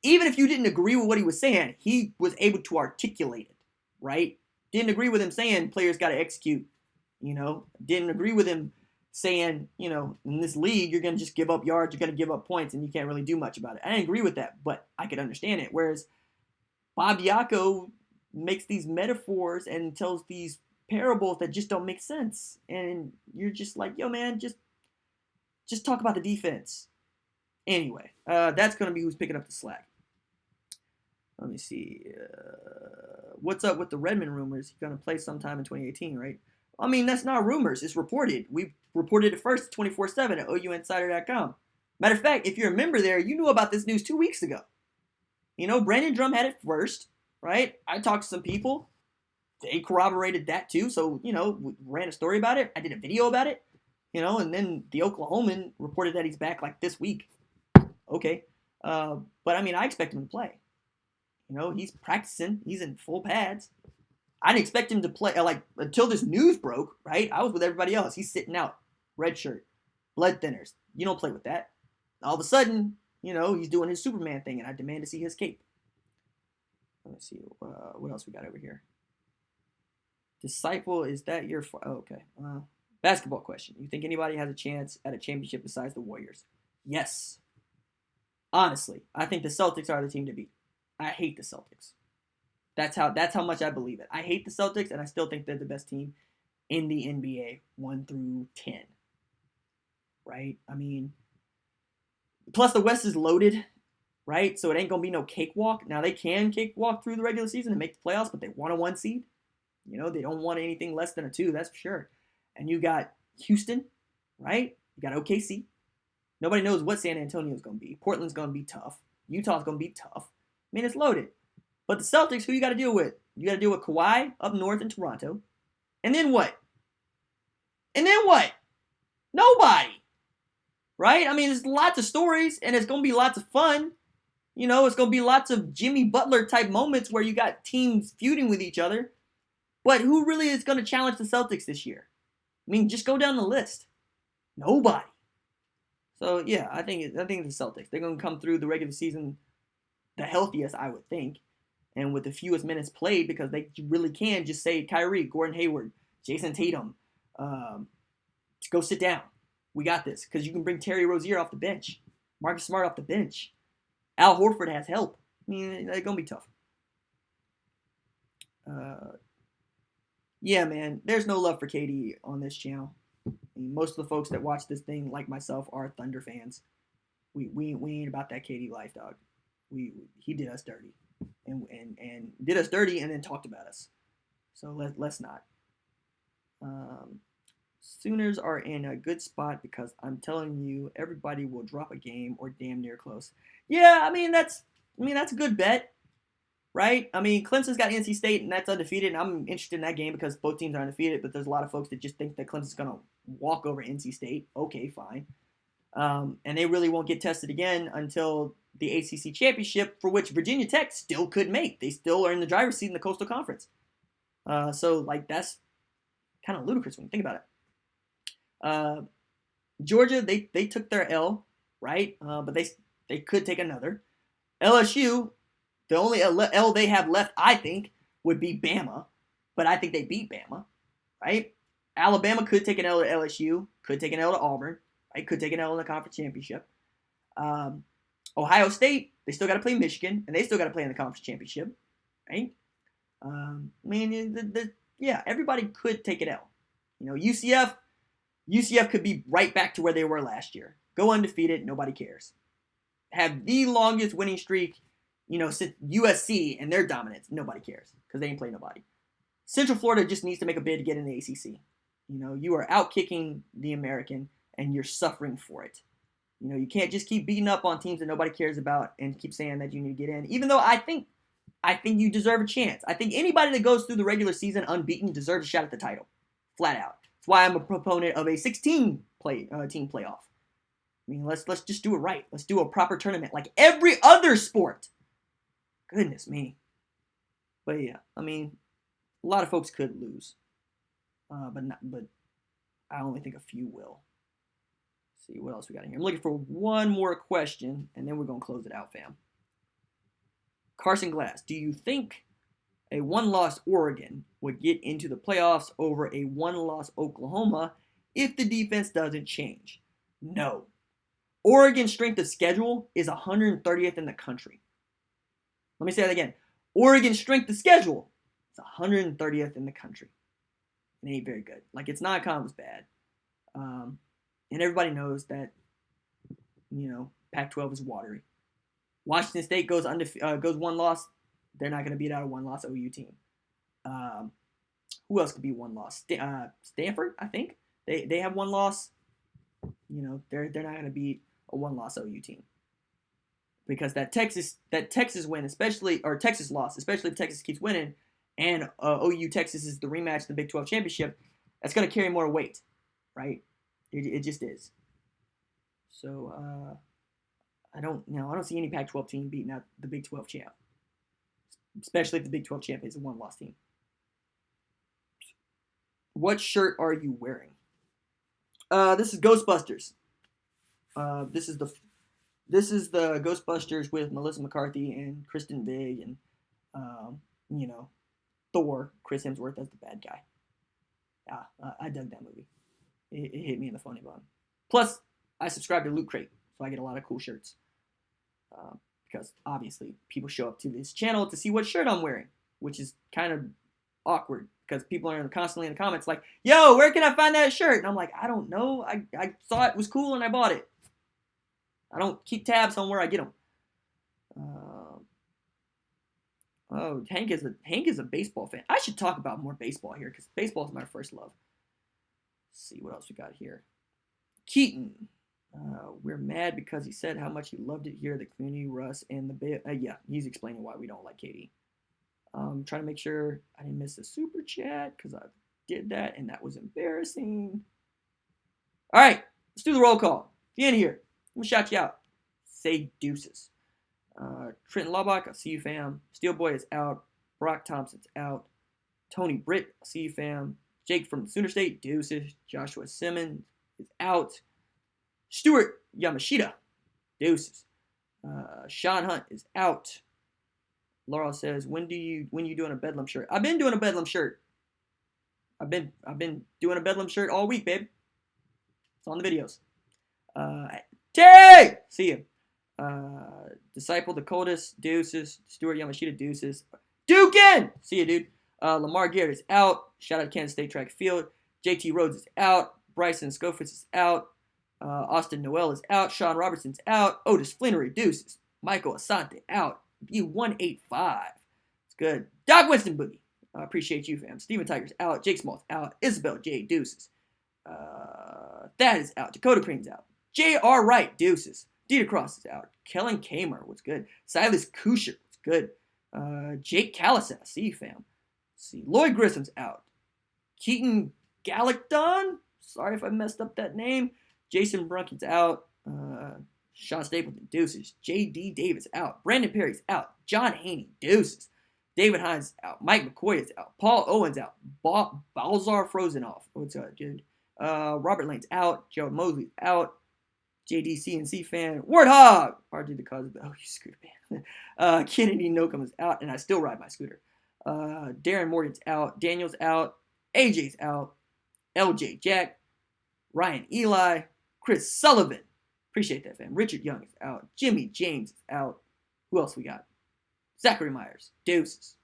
if you didn't agree with what he was saying, he was able to articulate it, right? Didn't agree with him saying players got to execute, Didn't agree with him saying, in this league, you're going to just give up yards, you're going to give up points, and you can't really do much about it. I didn't agree with that, but I could understand it. Whereas Bob Diaco makes these metaphors and tells these parables that just don't make sense, and you're just like, yo man, just talk about the defense. Anyway, that's going to be who's picking up the slack. Let me see. What's up with the Redmond rumors? He's going to play sometime in 2018, right? I mean, that's not rumors. It's reported. We reported it first 24/7 at OUinsider.com. Matter of fact, if you're a member there, you knew about this news 2 weeks ago. Brandon Drum had it first, right? I talked to some people. They corroborated that too. So, we ran a story about it. I did a video about it, and then the Oklahoman reported that he's back like this week. Okay. But I expect him to play. He's practicing. He's in full pads. I didn't expect him to play until this news broke, right? I was with everybody else. He's sitting out, red shirt, blood thinners. You don't play with that. All of a sudden, he's doing his Superman thing, and I demand to see his cape. Let me see what else we got over here. Disciple, is that your... okay. Basketball question. You think anybody has a chance at a championship besides the Warriors? Yes. Honestly, I think the Celtics are the team to beat. I hate the Celtics. That's how much I believe it. I hate the Celtics, and I still think they're the best team in the NBA, 1 through 10. Right? Plus the West is loaded, right? So it ain't going to be no cakewalk. Now, they can cakewalk through the regular season and make the playoffs, but they want a 1 seed. They don't want anything less than a 2, that's for sure. And you got Houston, right? You got OKC. Nobody knows what San Antonio's going to be. Portland's going to be tough. Utah's going to be tough. It's loaded. But the Celtics, who you got to deal with? You got to deal with Kawhi up north in Toronto. And then what? Nobody. Right? There's lots of stories, and it's going to be lots of fun. It's going to be lots of Jimmy Butler type moments where you got teams feuding with each other. But who really is going to challenge the Celtics this year? Just go down the list. Nobody. So, yeah, I think the Celtics. They're going to come through the regular season the healthiest, I would think, and with the fewest minutes played, because they really can just say Kyrie, Gordon Hayward, Jason Tatum, just go sit down. We got this, because you can bring Terry Rozier off the bench, Marcus Smart off the bench. Al Horford has help. They're going to be tough. Yeah, man, there's no love for KD on this channel. Most of the folks that watch this thing, like myself, are Thunder fans. We ain't about that KD life, dog. He did us dirty, and did us dirty, and then talked about us. So let's not. Sooners are in a good spot because I'm telling you, everybody will drop a game or damn near close. Yeah, that's a good bet, right? I mean, Clemson's got NC State, and that's undefeated, and I'm interested in that game because both teams are undefeated, but there's a lot of folks that just think that Clemson's going to walk over NC State. Okay, fine. And they really won't get tested again until the ACC championship, for which Virginia Tech still could make. They still are in the driver's seat in the Coastal Conference. So, like, that's kind of ludicrous when you think about it. Georgia, they took their L, right? But they could take another. LSU, the only L they have left, I think, would be Bama. But I think they beat Bama, right? Alabama could take an L to LSU, could take an L to Auburn, right? Could take an L in the conference championship. Ohio State, they still got to play Michigan, and they still got to play in the conference championship, right? I mean, yeah, everybody could take an L. You know, UCF could be right back to where they were last year. Go undefeated, nobody cares. Have the longest winning streak, you know, since USC and their dominance, nobody cares because they ain't play nobody. Central Florida just needs to make a bid to get in the ACC. You know, you are out kicking the American, and you're suffering for it. You know, you can't just keep beating up on teams that nobody cares about and keep saying that you need to get in. Even though I think you deserve a chance. I think anybody that goes through the regular season unbeaten deserves a shot at the title, flat out. That's why I'm a proponent of a 16 team playoff. I mean, let's just do it right. Let's do a proper tournament like every other sport. Goodness me. But yeah, I mean, a lot of folks could lose, but I only think a few will. Let's see what else we got in here. I'm looking for one more question, and then we're gonna close it out, fam. Carson Glass, do you think a one-loss Oregon would get into the playoffs over a one-loss Oklahoma if the defense doesn't change? No. Oregon's strength of schedule is 130th in the country. Let me say that again. Oregon's strength of schedule is 130th in the country. It ain't very good. Like, its non-con was bad. And everybody knows that, you know, Pac-12 is watery. Washington State goes one loss. They're not going to beat out a one-loss OU team. Who else could be one loss? Stanford, I think. They have one loss. You know, they're not going to beat a one-loss OU team. Because that Texas win, Texas loss, especially if Texas keeps winning, and OU Texas is the rematch of the Big 12 championship, that's going to carry more weight, right? It just is. So I don't see any Pac-12 team beating out the Big 12 champ, especially if the Big 12 champ is a one-loss team. What shirt are you wearing? This is Ghostbusters. This is the Ghostbusters with Melissa McCarthy and Kristen Wiig and you know, Thor, Chris Hemsworth as the bad guy. Yeah, I dug that movie. It hit me in the funny bone. Plus, I subscribe to Loot Crate, so I get a lot of cool shirts. Because obviously people show up to this channel to see what shirt I'm wearing, which is kind of awkward because people are constantly in the comments like, "Yo, where can I find that shirt?" And I'm like, I don't know. I saw it was cool and I bought it. I don't keep tabs on where I get them. Hank is a baseball fan. I should talk about more baseball here because baseball is my first love. Let's see what else we got here. Keaton. We're mad because he said how much he loved it here, the community, Russ, and the yeah, he's explaining why we don't like Katie. Trying to make sure I didn't miss a super chat because I did that and that was embarrassing. All right, let's do the roll call. If you're in here, I'm gonna shout you out. Say deuces. Trenton Laubach, I see you, fam. Steelboy is out. Brock Thompson's out. Tony Britt, I see you, fam. Jake from Sooner State, deuces. Joshua Simmons is out. Stuart Yamashita, deuces. Sean Hunt is out. Laurel says, when you doing a Bedlam shirt? I've been doing a Bedlam shirt. I've been doing a Bedlam shirt all week, babe. It's on the videos. Terry, see you. Disciple Dakotas, deuces. Stuart Yamashita, deuces. Dukin, see you, dude. Lamar Garrett is out. Shout out to Kansas State Track and Field. JT Rhodes is out. Bryson Scofitz is out. Austin Noel is out. Sean Robertson's out. Otis Flannery, deuces. Michael Asante out. U185. It's good. Doc Winston Boogie. I appreciate you, fam. Steven Tiger's out. Jake Small's out. Isabel J. Deuces. Thad is out. Dakota Crean's out. J.R. Wright, deuces. Dita Cross is out. Kellen Kamer was good. Silas Kusher was good. Jake Callis out. See you, fam. Let's see. Lloyd Grissom's out. Keaton Gallicdon. Sorry if I messed up that name. Jason Brunkin's out. Sean Stapleton, deuces. J.D. Davis out. Brandon Perry's out. John Haney, deuces. David Hines out. Mike McCoy is out. Paul Owens out. Balzar Frozenoff. What's up, dude? Robert Lane's out. Joe Mosley's out. JD CNC fan. Warthog. RJ the cause of the. Oh, you scooter man. Kennedy Nocum is out, and I still ride my scooter. Darren Morgan's out. Daniel's out. AJ's out. LJ Jack. Ryan Eli. Chris Sullivan. Appreciate that, fam. Richard Young is out. Jimmy James is out. Who else we got? Zachary Myers. Deuces.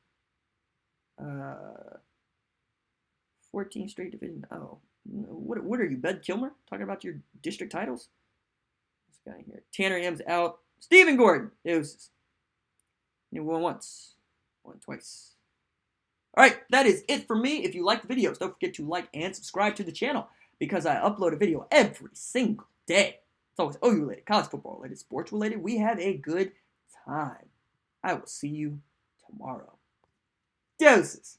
14 straight division. Oh. What are you, Bud Kilmer? Talking about your district titles? This guy here. Tanner M's out. Stephen Gordon. Deuces. You won once. Won twice. Alright, that is it for me. If you like the videos, don't forget to like and subscribe to the channel because I upload a video every single day. It's always OU related, college football related, sports related. We have a good time. I will see you tomorrow. Deuces.